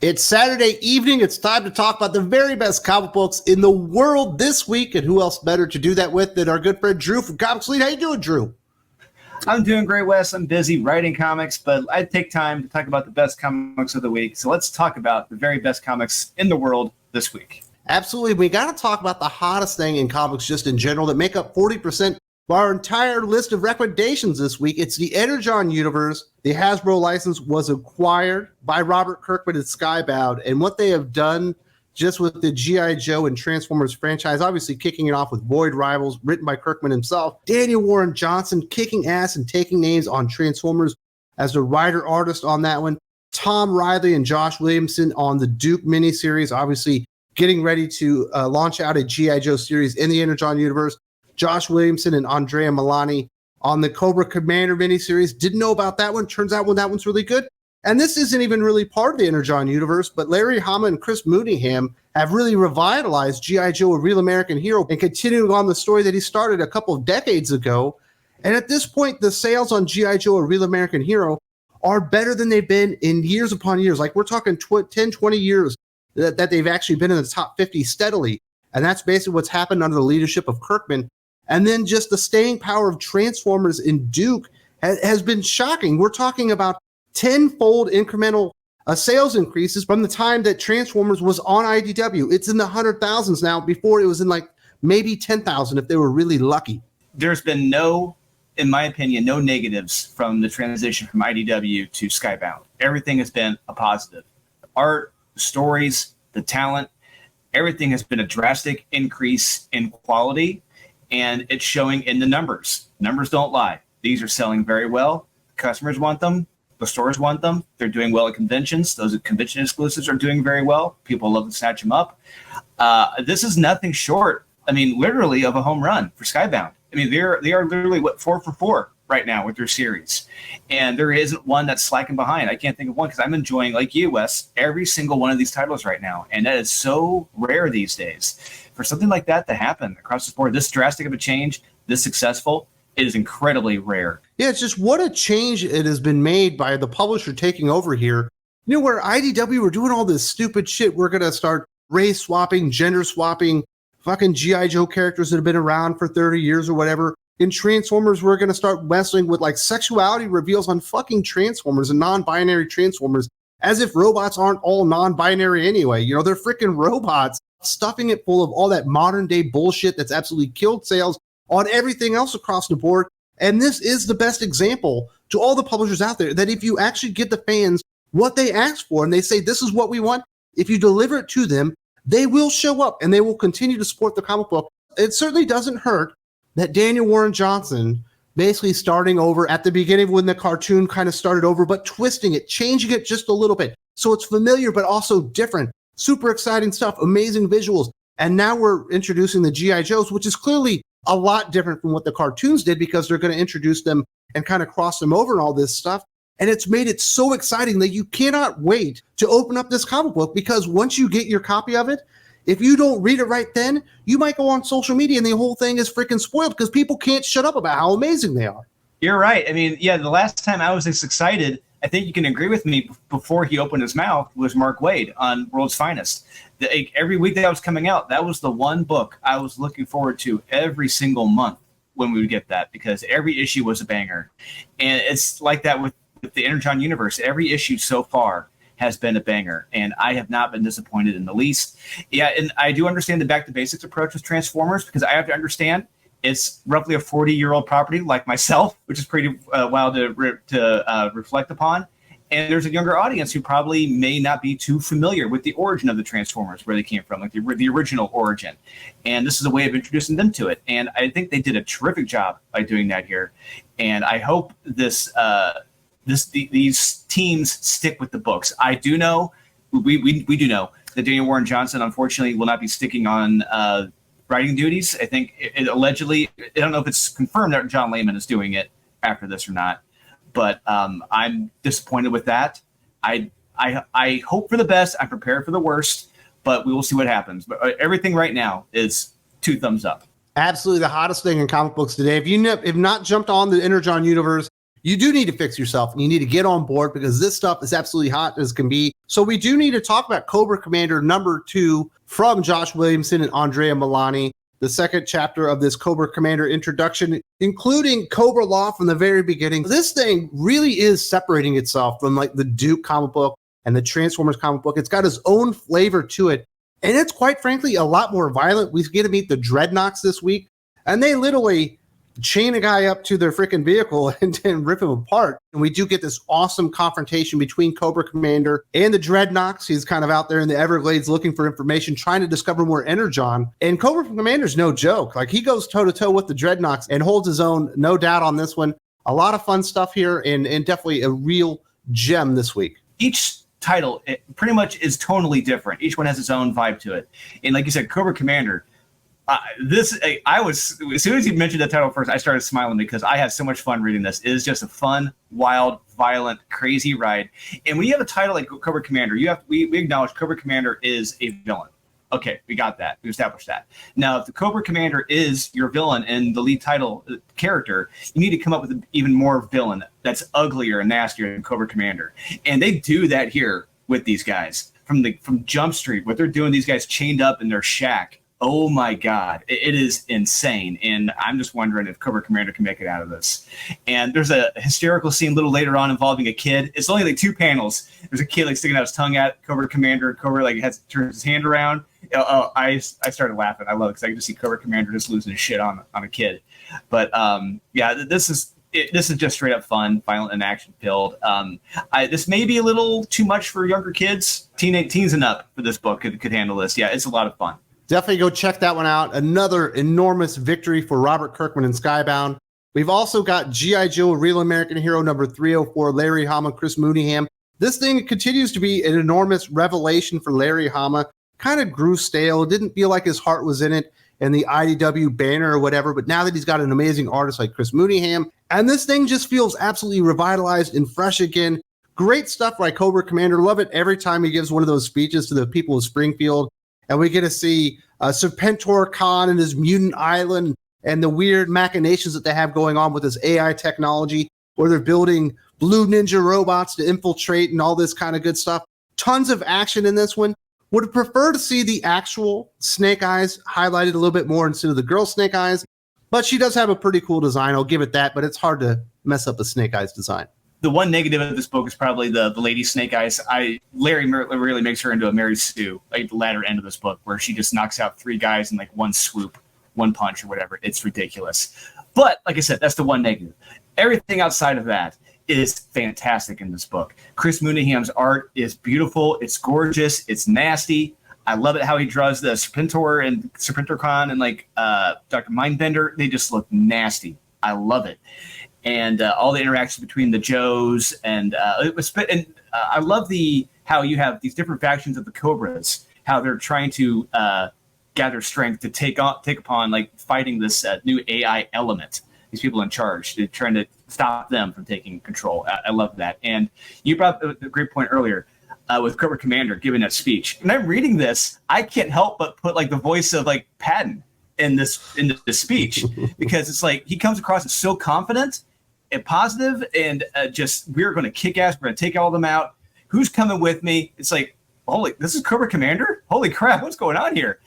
It's Saturday evening. It's time to talk about the very best comic books in the world this week. And who else better to do that with than our good friend Drew from Comics Lead? How you doing, Drew? I'm doing great, Wes. I'm busy writing comics, but I take time to talk about the best comics of the week. So let's talk about the very best comics in the world this week. Absolutely. We got to talk about the hottest thing in comics just in general that make up 40% of our entire list of recommendations this week. It's the Engergon Universe. The Hasbro license was acquired by Robert Kirkman and Skybound. And what they have done just with the G.I. Joe and Transformers franchise, obviously kicking it off with Void Rivals, written by Kirkman himself. Daniel Warren Johnson kicking ass and taking names on Transformers as the writer-artist on that one. Tom Riley and Josh Williamson on the Duke miniseries, obviously getting ready to launch out a G.I. Joe series in the Engergon Universe. Josh Williamson and Andrea Milani on the Cobra Commander miniseries. Didn't know about that one. Turns out that one's really good. And this isn't even really part of the Engergon Universe, but Larry Hama and Chris Mooneyham have really revitalized G.I. Joe, a real American hero, and continuing on the story that he started a couple of decades ago. And at this point, the sales on G.I. Joe, a real American hero, are better than they've been in years upon years. Like we're talking 10, 20 years that they've actually been in the top 50 steadily. And that's basically what's happened under the leadership of Kirkman. And then just the staying power of Transformers in Duke has been shocking. We're talking about 10-fold incremental sales increases from the time that Transformers was on IDW. It's in the 100,000s now. Before it was in like maybe 10,000 if they were really lucky. There's been in my opinion, no negatives from the transition from IDW to Skybound. Everything has been a positive. The art, the stories, the talent, everything has been a drastic increase in quality. And it's showing in the numbers. Numbers don't lie. These are selling very well. Customers want them. The stores want them. They're doing well at conventions. Those convention exclusives are doing very well. People love to snatch them up. This is nothing short, literally of a home run for Skybound. They are literally 4 for 4 right now with their series. And there isn't one that's slacking behind. I can't think of one because I'm enjoying, like you, Wes, every single one of these titles right now. And that is so rare these days. For something like that to happen across the board, this drastic of a change, this successful, it is incredibly rare. Yeah, it's just what a change it has been made by the publisher taking over here. You know, where IDW were doing all this stupid shit, we're going to start race swapping, gender swapping, fucking G.I. Joe characters that have been around for 30 years or whatever. In Transformers, we're going to start messing with like sexuality reveals on fucking Transformers and non-binary Transformers, as if robots aren't all non-binary anyway. You know, they're freaking robots, stuffing it full of all that modern day bullshit that's absolutely killed sales on everything else across the board. And this is the best example to all the publishers out there that if you actually get the fans what they ask for and they say, this is what we want, if you deliver it to them, they will show up and they will continue to support the comic book. It certainly doesn't hurt that Daniel Warren Johnson basically starting over at the beginning when the cartoon kind of started over, but twisting it, changing it just a little bit. So it's familiar, but also different. Super exciting stuff, amazing visuals. And now we're introducing the G.I. Joes, which is clearly a lot different from what the cartoons did because they're going to introduce them and kind of cross them over and all this stuff. And it's made it so exciting that you cannot wait to open up this comic book because once you get your copy of it, if you don't read it right then, you might go on social media and the whole thing is freaking spoiled because people can't shut up about how amazing they are. You're right. The last time I was this excited, I think you can agree with me, before he opened his mouth, was Mark Waid on World's Finest. Every week that was coming out, that was the one book I was looking forward to every single month when we would get that because every issue was a banger. And it's like that with the Engergon Universe. Every issue so far has been a banger, and I have not been disappointed in the least. Yeah, and I do understand the back-to-basics approach with Transformers because I have to understand it's roughly a 40-year-old property like myself, which is pretty wild to reflect upon. And there's a younger audience who probably may not be too familiar with the origin of the Transformers, where they came from, like the original origin. And this is a way of introducing them to it. And I think they did a terrific job by doing that here. And I hope these teams stick with the books. I do know, we do know that Daniel Warren Johnson, unfortunately, will not be sticking on writing duties. I think it allegedly, I don't know if it's confirmed that John Layman is doing it after this or not, but I'm disappointed with that. I hope for the best. I'm prepared for the worst, but we will see what happens. But everything right now is 2 thumbs up. Absolutely the hottest thing in comic books today. If you have not jumped on the Engergon Universe, you do need to fix yourself and you need to get on board because this stuff is absolutely hot as can be. So we do need to talk about Cobra Commander #2 from Josh Williamson and Andrea Milani, the second chapter of this Cobra Commander introduction, including Cobra Law from the very beginning. This thing really is separating itself from like the Duke comic book and the Transformers comic book. It's got its own flavor to it. And it's quite frankly a lot more violent. We get to meet the Dreadnoks this week, and they literally chain a guy up to their freaking vehicle and rip him apart. And we do get this awesome confrontation between Cobra Commander and the Dreadnoks. He's kind of out there in the Everglades looking for information, trying to discover more Energon. And Cobra Commander's no joke. Like, he goes toe-to-toe with the Dreadnoks and holds his own, no doubt, on this one. A lot of fun stuff here, and definitely a real gem this week. Each title, it pretty much is tonally different. Each one has its own vibe to it. And like you said, Cobra Commander, I was, as soon as you mentioned the title first, I started smiling because I had so much fun reading this. It is just a fun, wild, violent, crazy ride. And when you have a title like Cobra Commander, we acknowledge Cobra Commander is a villain. Okay, we got that. We established that. Now, if the Cobra Commander is your villain and the lead title character, you need to come up with an even more villain that's uglier and nastier than Cobra Commander. And they do that here with these guys. From Jump Street, what they're doing, these guys chained up in their shack. Oh my God, it is insane. And I'm just wondering if Cobra Commander can make it out of this. And there's a hysterical scene a little later on involving a kid. It's only like 2 panels. There's a kid like sticking out his tongue at Cobra Commander. Cobra like turns his hand around. I started laughing. I love it because I can just see Cobra Commander just losing his shit on a kid. But yeah, this is just straight up fun, violent and action filled. This may be a little too much for younger kids. Teens and up for this book could handle this. Yeah, it's a lot of fun. Definitely go check that one out. Another enormous victory for Robert Kirkman and Skybound. We've also got G.I. Joe, Real American Hero number 304, Larry Hama, Chris Mooneyham. This thing continues to be an enormous revelation for Larry Hama. Kind of grew stale. Didn't feel like his heart was in it and the IDW banner or whatever. But now that he's got an amazing artist like Chris Mooneyham, and this thing just feels absolutely revitalized and fresh again. Great stuff by Cobra Commander. Love it every time he gives one of those speeches to the people of Springfield. And we get to see Serpentor Khan and his mutant island and the weird machinations that they have going on with this AI technology, where they're building blue ninja robots to infiltrate and all this kind of good stuff. Tons of action in this one. Would prefer to see the actual Snake Eyes highlighted a little bit more instead of the girl Snake Eyes, but she does have a pretty cool design. I'll give it that, but it's hard to mess up a Snake Eyes design. The one negative of this book is probably the lady Snake Eyes. Larry really makes her into a Mary Sue, like the latter end of this book, where she just knocks out 3 guys in like one swoop, one punch or whatever. It's ridiculous. But like I said, that's the one negative. Everything outside of that is fantastic in this book. Chris Mooneyham's art is beautiful. It's gorgeous. It's nasty. I love it how he draws the Serpentor and Serpentor Khan and like Dr. Mindbender. They just look nasty. I love it. And all the interactions between the Joes and I love how you have these different factions of the Cobras, how they're trying to gather strength to take upon like fighting this new AI element. These people in charge, they're trying to stop them from taking control. I love that. And you brought up a great point earlier with Cobra Commander giving that speech. When I'm reading this, I can't help but put like the voice of like Patton in this speech because it's like he comes across as so confident and positive and just we're going to kick ass. We're going to take all of them out. Who's coming with me? It's like, holy, this is Cobra Commander? Holy crap, what's going on here?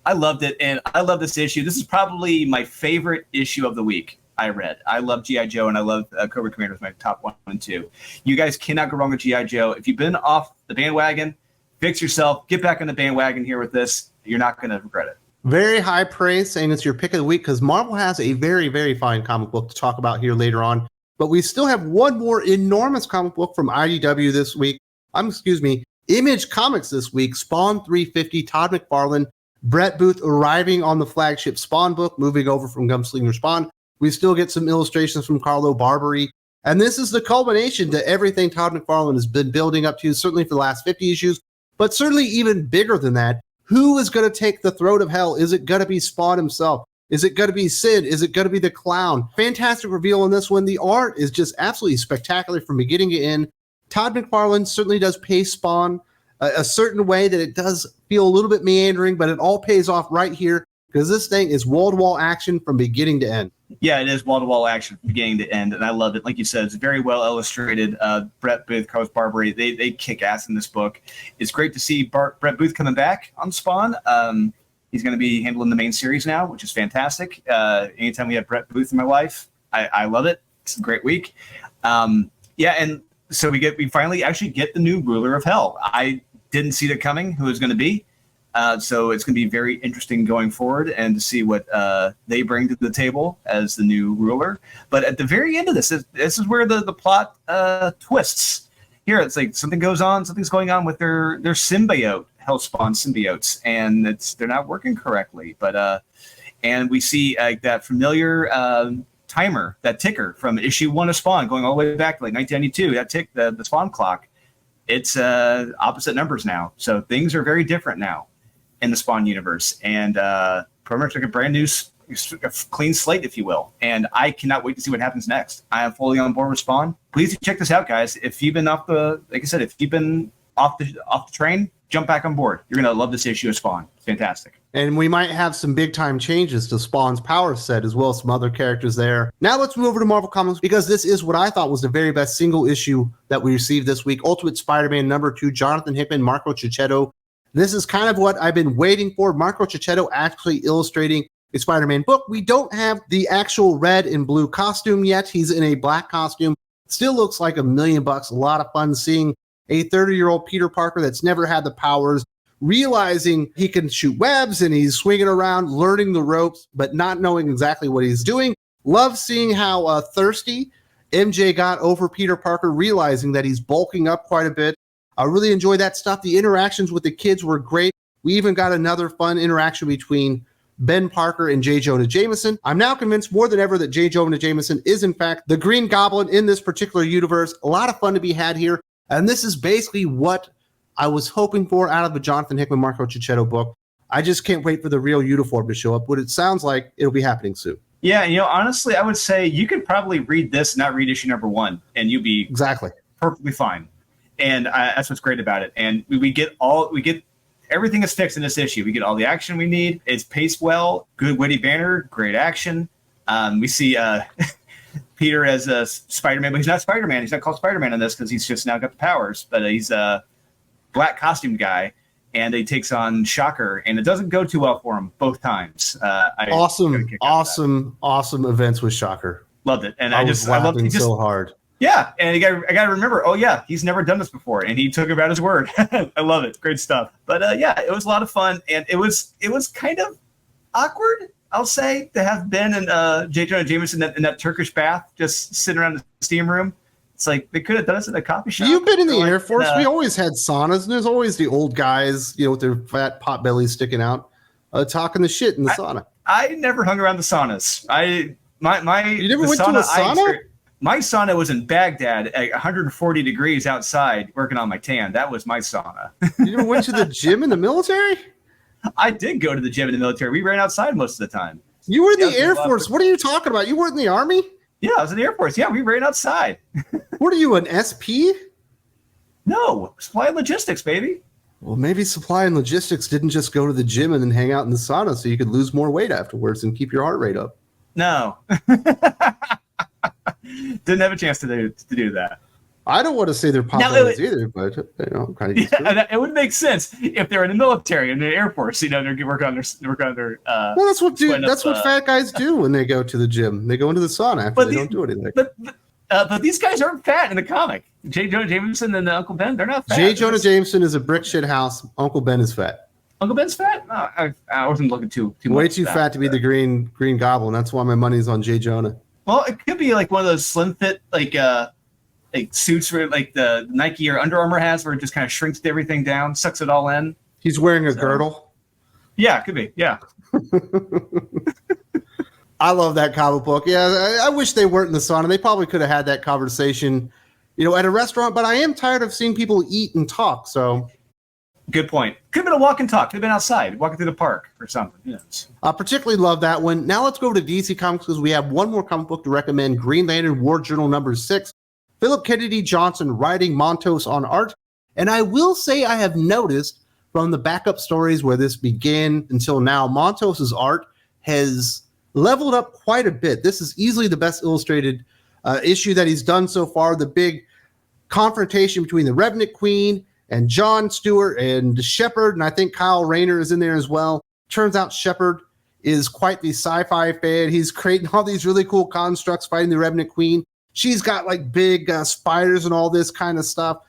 I loved it, and I love this issue. This is probably my favorite issue of the week I read. I love G.I. Joe, and I love Cobra Commander was my top 1 and 2. You guys cannot go wrong with G.I. Joe. If you've been off the bandwagon, fix yourself. Get back on the bandwagon here with this. You're not going to regret it. Very high praise, saying it's your pick of the week because Marvel has a very, very fine comic book to talk about here later on. But we still have one more enormous comic book from IDW this week. Image Comics this week. Spawn 350, Todd McFarlane, Brett Booth arriving on the flagship Spawn book, moving over from Gunslinger Spawn. We still get some illustrations from Carlo Barberi. And this is the culmination to everything Todd McFarlane has been building up to, certainly for the last 50 issues, but certainly even bigger than that. Who is going to take the throat of hell? Is it going to be Spawn himself? Is it going to be Sid? Is it going to be the Clown? Fantastic reveal in this one. The art is just absolutely spectacular from beginning to end. Todd McFarlane certainly does pace Spawn a certain way that it does feel a little bit meandering, but it all pays off right here because this thing is wall-to-wall action from beginning to end. Yeah, it is wall-to-wall action from beginning to end, and I love it. Like you said, it's very well illustrated. Brett Booth, Carlos Barbary, they kick ass in this book. It's great to see Brett Booth coming back on Spawn. He's going to be handling the main series now, which is fantastic. Anytime we have Brett Booth in my life, I love it. It's a great week. Yeah, and so we finally actually get the new ruler of hell. I didn't see that coming, who it was going to be. So it's going to be very interesting going forward and to see what they bring to the table as the new ruler. But at the very end of this is where the plot twists. Here, it's like something's going on with their symbiote, Hellspawn symbiotes, and they're not working correctly. But and we see that familiar timer, that ticker from issue 1 of Spawn, going all the way back to like 1992. That tick, the Spawn clock, it's opposite numbers now. So things are very different now in the Spawn universe, and pretty much like a brand new, clean slate, if you will. And I cannot wait to see what happens next. I am fully on board with Spawn. Please check this out, guys. If you've been off the train, jump back on board. You're gonna love this issue of Spawn. It's fantastic. And we might have some big time changes to Spawn's power set as well as some other characters there. Now let's move over to Marvel Comics, because this is what I thought was the very best single issue that we received this week. Ultimate Spider-Man #2, Jonathan Hickman, Marco Checchetto. This is kind of what I've been waiting for. Marco Checchetto actually illustrating a Spider-Man book. We don't have the actual red and blue costume yet. He's in a black costume. Still looks like $1 million. A lot of fun seeing a 30-year-old Peter Parker that's never had the powers, realizing he can shoot webs and he's swinging around, learning the ropes, but not knowing exactly what he's doing. Love seeing how thirsty MJ got over Peter Parker, realizing that he's bulking up quite a bit. I really enjoy that stuff. The interactions with the kids were great. We even got another fun interaction between Ben Parker and J. Jonah Jameson. I'm now convinced more than ever that J. Jonah Jameson is, in fact, the Green Goblin in this particular universe. A lot of fun to be had here. And this is basically what I was hoping for out of the Jonathan Hickman, Marco Checchetto book. I just can't wait for the real uniform to show up. What it sounds like, it'll be happening soon. Yeah, honestly, I would say you could probably read this, not read issue #1, and you'll be exactly perfectly fine. And that's what's great about it. And we get everything is fixed in this issue. We get all the action we need. It's paced well, good witty banner, great action. We see Peter as a Spider-Man, but he's not Spider-Man. He's not called Spider-Man in this because he's just now got the powers. But he's a black costume guy, and he takes on Shocker, and it doesn't go too well for him both times. Awesome events with Shocker. Loved it, and I loved it so hard. Yeah, and I got to remember, oh yeah, he's never done this before, and he took him at his word. I love it, great stuff. But yeah, it was a lot of fun, and it was kind of awkward, I'll say, to have Ben and J. Jonah Jameson in that Turkish bath, just sitting around the steam room. It's like they could have done this in a coffee shop. You've been in the Air Force. We always had saunas, and there's always the old guys, with their fat pot bellies sticking out, talking the shit in the sauna. I never hung around the saunas. You never went to a sauna? My sauna was in Baghdad at 140 degrees outside working on my tan. That was my sauna. You never went to the gym in the military? I did go to the gym in the military. We ran outside most of the time. You were in the Air Force. What are you talking about? You weren't in the Army? Yeah, I was in the Air Force. Yeah, we ran outside. What are you, an SP? No, supply and logistics, baby. Well, maybe supply and logistics didn't just go to the gym and then hang out in the sauna so you could lose more weight afterwards and keep your heart rate up. No. Didn't have a chance to do that. I don't want to say they're popular either, but I'm kind of used to it. It would make sense if they're in the military and the Air Force. They're work on their. Well, that's what fat guys do when they go to the gym. They go into the sauna after they don't do anything. But these guys aren't fat in the comic. J. Jonah Jameson and Uncle Ben, they're not fat. J. Jonah Jameson is a brick shit house. Uncle Ben is fat. Uncle Ben's fat? No, I wasn't looking too much. Way too fat to be the Green Goblin. That's why my money's on J. Jonah. Well, it could be like one of those slim fit like suits where like the Nike or Under Armour has, where it just kind of shrinks everything down, sucks it all in. He's wearing a girdle. Yeah, it could be. Yeah. I love that comic book. Yeah, I wish they weren't in the sauna. They probably could have had that conversation, at a restaurant. But I am tired of seeing people eat and talk. So. Good point. Could have been a walk and talk. Could have been outside, walking through the park or something. Yes. I particularly love that one. Now let's go to DC Comics because we have one more comic book to recommend. Green Lantern War Journal #6. Philip Kennedy Johnson writing, Montos on art. And I will say I have noticed from the backup stories where this began until now, Montos's art has leveled up quite a bit. This is easily the best illustrated issue that he's done so far. The big confrontation between the Revenant Queen and John Stewart and Shepard, and I think Kyle Rayner is in there as well. Turns out Shepard is quite the sci-fi fan. He's creating all these really cool constructs fighting the Revenant Queen. She's got like big spiders and all this kind of stuff.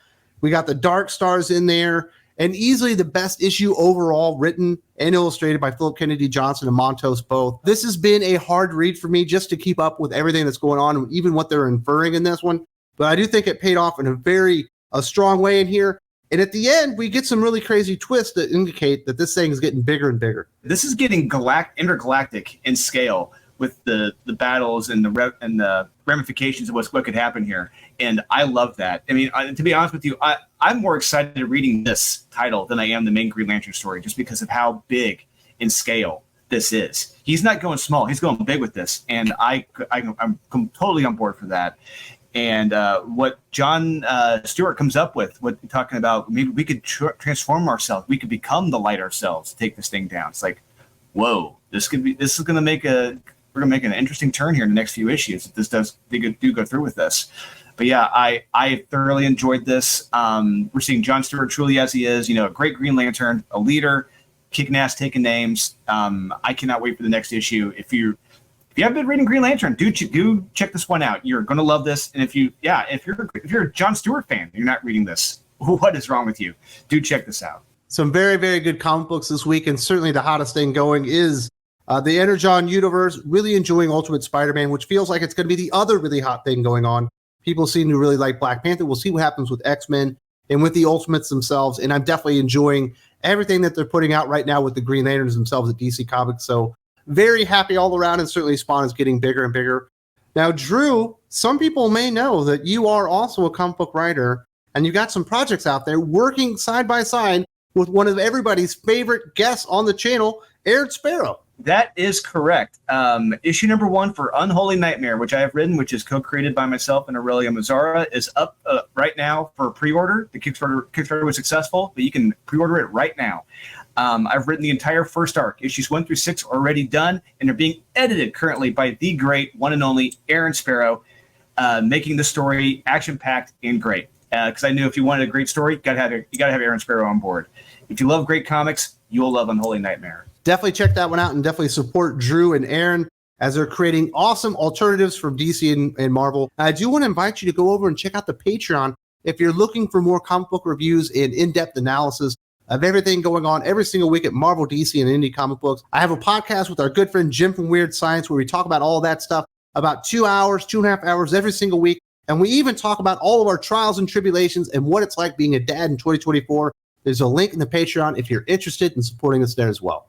We got the Dark Stars in there, and easily the best issue overall, written and illustrated by Philip Kennedy Johnson and Montos both. This has been a hard read for me just to keep up with everything that's going on, and even what they're inferring in this one. But I do think it paid off in a very strong way in here. And at the end, we get some really crazy twists that indicate that this thing is getting bigger and bigger. This is getting intergalactic in scale with the battles and the ramifications of what could happen here. And I love that. I mean, to be honest with you, I'm more excited reading this title than I am the main Green Lantern story, just because of how big in scale this is. He's not going small. He's going big with this. And I'm totally on board for that. And what John Stewart comes up with, what you're talking about, maybe we could transform ourselves. We could become the light ourselves to take this thing down. It's like, whoa, we're going to make an interesting turn here in the next few issues if they do go through with this. But yeah, I thoroughly enjoyed this. We're seeing John Stewart truly as he is, a great Green Lantern, a leader, kicking ass, taking names. I cannot wait for the next issue. If you haven't been reading Green Lantern, do check this one out. You're going to love this. And if you're a John Stewart fan, you're not reading this, what is wrong with you? Do check this out. Some very, very good comic books this week, and certainly the hottest thing going is the Engergon Universe. Really enjoying Ultimate Spider-Man, which feels like it's going to be the other really hot thing going on. People seem to really like Black Panther. We'll see what happens with X-Men and with the Ultimates themselves. And I'm definitely enjoying everything that they're putting out right now with the Green Lanterns themselves at DC Comics. So very happy all around, and certainly Spawn is getting bigger and bigger. Now, Drew, some people may know that you are also a comic book writer, and you got some projects out there working side by side with one of everybody's favorite guests on the channel, Aaron Sparrow. That is correct. Issue number 1 for Unholy Nightmare, which I have written, which is co-created by myself and Aurelia Mazzara, is up right now for pre-order. The Kickstarter was successful, but you can pre-order it right now. I've written the entire first arc. Issues 1 through 6 are already done, and they're being edited currently by the great one and only Aaron Sparrow, making the story action-packed and great. Because I knew if you wanted a great story, you gotta have Aaron Sparrow on board. If you love great comics, you'll love Unholy Nightmare. Definitely check that one out, and definitely support Drew and Aaron as they're creating awesome alternatives from DC and Marvel. I do want to invite you to go over and check out the Patreon if you're looking for more comic book reviews and in-depth analysis of everything going on every single week at Marvel, DC, and indie comic books. I have a podcast with our good friend Jim from Weird Science where we talk about all that stuff about 2.5 hours every single week. And we even talk about all of our trials and tribulations and what it's like being a dad in 2024. There's a link in the Patreon if you're interested in supporting us there as well.